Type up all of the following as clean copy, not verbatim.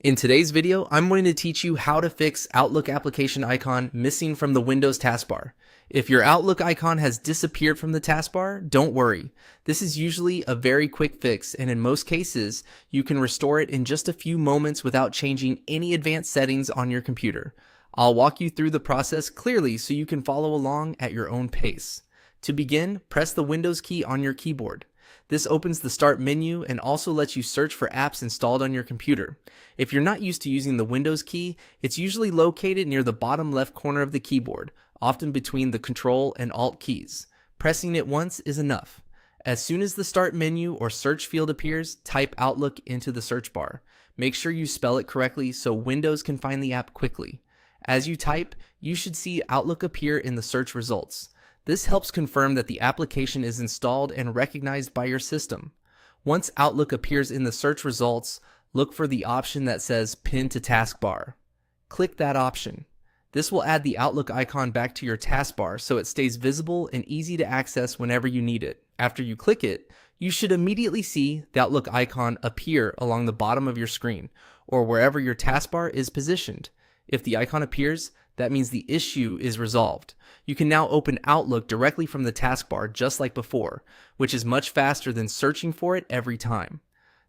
In today's video, I'm going to teach you how to fix Outlook application icon missing from the Windows taskbar. If your Outlook icon has disappeared from the taskbar, don't worry. This is usually a very quick fix, and in most cases, you can restore it in just a few moments without changing any advanced settings on your computer. I'll walk you through the process clearly so you can follow along at your own pace. To begin, press the Windows key on your keyboard. This opens the Start menu and also lets you search for apps installed on your computer. If you're not used to using the Windows key, it's usually located near the bottom left corner of the keyboard, often between the Control and Alt keys. Pressing it once is enough. As soon as the Start menu or search field appears, type Outlook into the search bar. Make sure you spell it correctly so Windows can find the app quickly. As you type, you should see Outlook appear in the search results. This helps confirm that the application is installed and recognized by your system. Once Outlook appears in the search results, look for the option that says Pin to Taskbar. Click that option. This will add the Outlook icon back to your taskbar so it stays visible and easy to access whenever you need it. After you click it, you should immediately see the Outlook icon appear along the bottom of your screen or wherever your taskbar is positioned. If the icon appears, that means the issue is resolved. You can now open Outlook directly from the taskbar just like before, which is much faster than searching for it every time.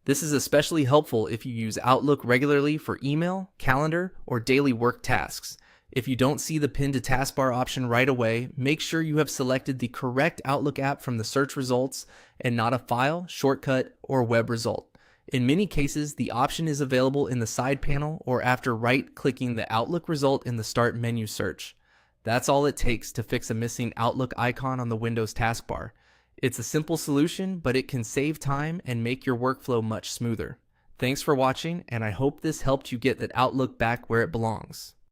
This is especially helpful if you use Outlook regularly for email, calendar, or daily work tasks. If you don't see the Pin to Taskbar option right away, make sure you have selected the correct Outlook app from the search results and not a file, shortcut, or web result. In many cases, the option is available in the side panel or after right-clicking the Outlook result in the Start menu search. That's all it takes to fix a missing Outlook icon on the Windows taskbar. It's a simple solution, but it can save time and make your workflow much smoother. Thanks for watching, and I hope this helped you get that Outlook back where it belongs.